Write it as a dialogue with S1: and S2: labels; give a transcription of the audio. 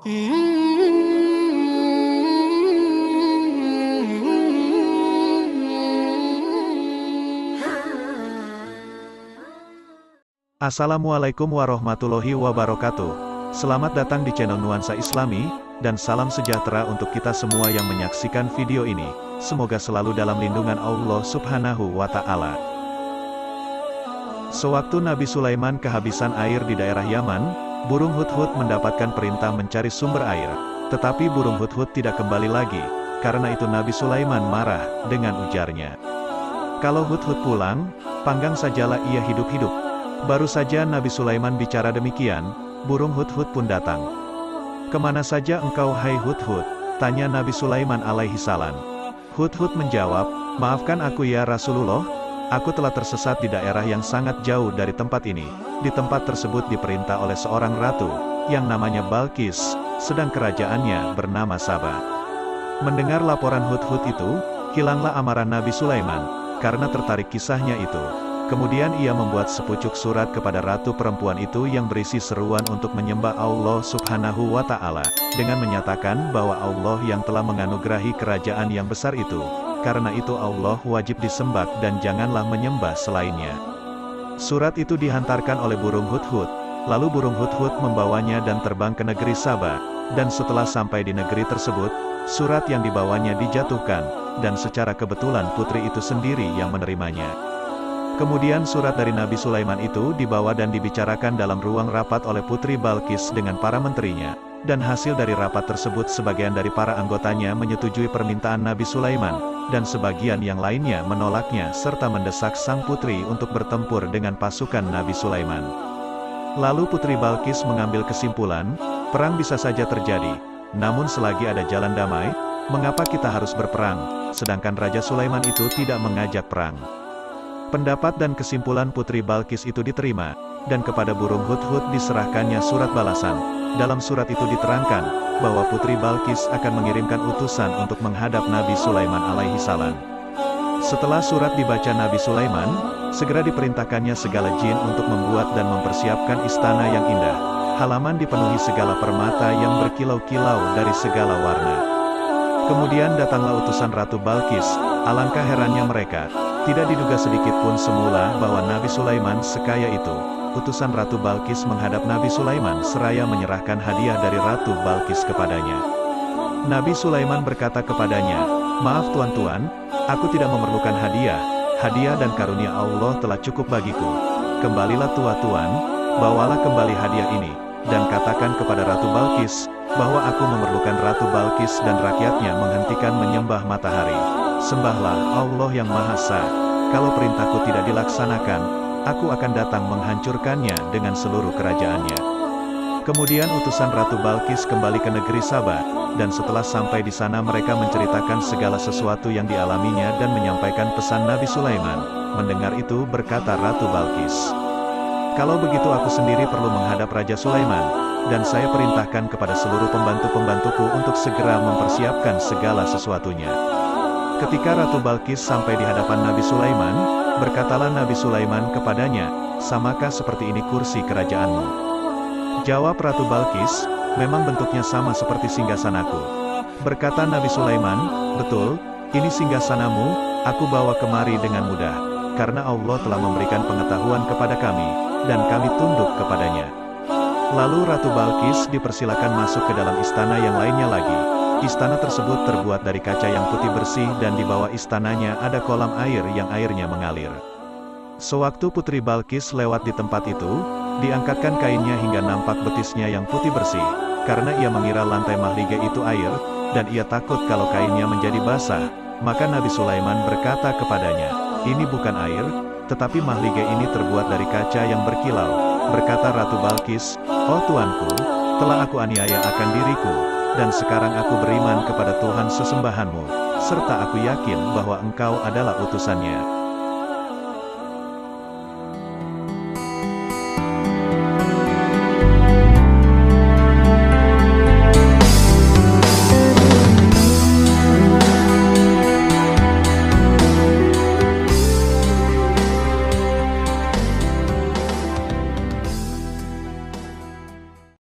S1: Assalamualaikum warahmatullahi wabarakatuh. Selamat datang di channel Nuansa Islami, dan salam sejahtera untuk kita semua yang menyaksikan video ini. Semoga selalu dalam lindungan Allah Subhanahu wa Ta'ala. Sewaktu Nabi Sulaiman kehabisan air di daerah Yaman, burung hudhud mendapatkan perintah mencari sumber air. Tetapi burung hudhud tidak kembali lagi. Karena itu Nabi Sulaiman marah dengan ujarnya. Kalau hudhud pulang, panggang sajalah ia hidup-hidup. Baru saja Nabi Sulaiman bicara demikian, burung hudhud pun datang. Kemana saja engkau hai hudhud? Tanya Nabi Sulaiman alaihi salam. Hudhud menjawab, maafkan aku ya Rasulullah, aku telah tersesat di daerah yang sangat jauh dari tempat ini. Di tempat tersebut diperintah oleh seorang ratu, yang namanya Balqis, sedang kerajaannya bernama Saba. Mendengar laporan hudhud itu, hilanglah amarah Nabi Sulaiman, karena tertarik kisahnya itu. Kemudian ia membuat sepucuk surat kepada ratu perempuan itu yang berisi seruan untuk menyembah Allah Subhanahu wa Ta'ala, dengan menyatakan bahwa Allah yang telah menganugerahi kerajaan yang besar itu. Karena itu Allah wajib disembah dan janganlah menyembah selainnya. Surat itu dihantarkan oleh burung hudhud, lalu burung hudhud membawanya dan terbang ke negeri Saba, dan setelah sampai di negeri tersebut, surat yang dibawanya dijatuhkan, dan secara kebetulan putri itu sendiri yang menerimanya. Kemudian surat dari Nabi Sulaiman itu dibawa dan dibicarakan dalam ruang rapat oleh Putri Balqis dengan para menterinya, dan hasil dari rapat tersebut sebagian dari para anggotanya menyetujui permintaan Nabi Sulaiman, dan sebagian yang lainnya menolaknya serta mendesak sang putri untuk bertempur dengan pasukan Nabi Sulaiman. Lalu Putri Balqis mengambil kesimpulan, perang bisa saja terjadi, namun selagi ada jalan damai, mengapa kita harus berperang, sedangkan Raja Sulaiman itu tidak mengajak perang. Pendapat dan kesimpulan Putri Balqis itu diterima, dan kepada burung hudhud diserahkannya surat balasan. Dalam surat itu diterangkan, bahwa Putri Balqis akan mengirimkan utusan untuk menghadap Nabi Sulaiman alaihi salam. Setelah surat dibaca Nabi Sulaiman, segera diperintahkannya segala jin untuk membuat dan mempersiapkan istana yang indah. Halaman dipenuhi segala permata yang berkilau-kilau dari segala warna. Kemudian datanglah utusan Ratu Balqis, alangkah herannya mereka. Tidak diduga sedikit pun semula bahwa Nabi Sulaiman sekaya itu. Utusan Ratu Balqis menghadap Nabi Sulaiman seraya menyerahkan hadiah dari Ratu Balqis kepadanya. Nabi Sulaiman berkata kepadanya, maaf tuan-tuan, aku tidak memerlukan hadiah, hadiah dan karunia Allah telah cukup bagiku. Kembalilah tuan, bawalah kembali hadiah ini, dan katakan kepada Ratu Balqis, bahwa aku memerlukan Ratu Balqis dan rakyatnya menghentikan menyembah matahari. Sembahlah Allah yang Maha Esa. Kalau perintahku tidak dilaksanakan, aku akan datang menghancurkannya dengan seluruh kerajaannya. Kemudian utusan Ratu Balqis kembali ke negeri Saba, dan setelah sampai di sana mereka menceritakan segala sesuatu yang dialaminya dan menyampaikan pesan Nabi Sulaiman. Mendengar itu berkata Ratu Balqis, kalau begitu aku sendiri perlu menghadap Raja Sulaiman, dan saya perintahkan kepada seluruh pembantu-pembantuku untuk segera mempersiapkan segala sesuatunya. Ketika Ratu Balqis sampai di hadapan Nabi Sulaiman, berkatalah Nabi Sulaiman kepadanya, samakah seperti ini kursi kerajaanmu? Jawab Ratu Balqis, memang bentuknya sama seperti singgasanaku. Berkata Nabi Sulaiman, betul, ini singgasanamu, aku bawa kemari dengan mudah, karena Allah telah memberikan pengetahuan kepada kami, dan kami tunduk kepadanya. Lalu Ratu Balqis dipersilakan masuk ke dalam istana yang lainnya lagi. Istana tersebut terbuat dari kaca yang putih bersih dan di bawah istananya ada kolam air yang airnya mengalir. Sewaktu Putri Balqis lewat di tempat itu, diangkatkan kainnya hingga nampak betisnya yang putih bersih, karena ia mengira lantai mahligai itu air, dan ia takut kalau kainnya menjadi basah. Maka Nabi Sulaiman berkata kepadanya, ini bukan air, tetapi mahligai ini terbuat dari kaca yang berkilau. Berkata Ratu Balqis, oh tuanku, telah aku aniaya akan diriku, dan sekarang aku beriman kepada Tuhan sesembahanmu, serta aku yakin bahwa engkau adalah utusannya.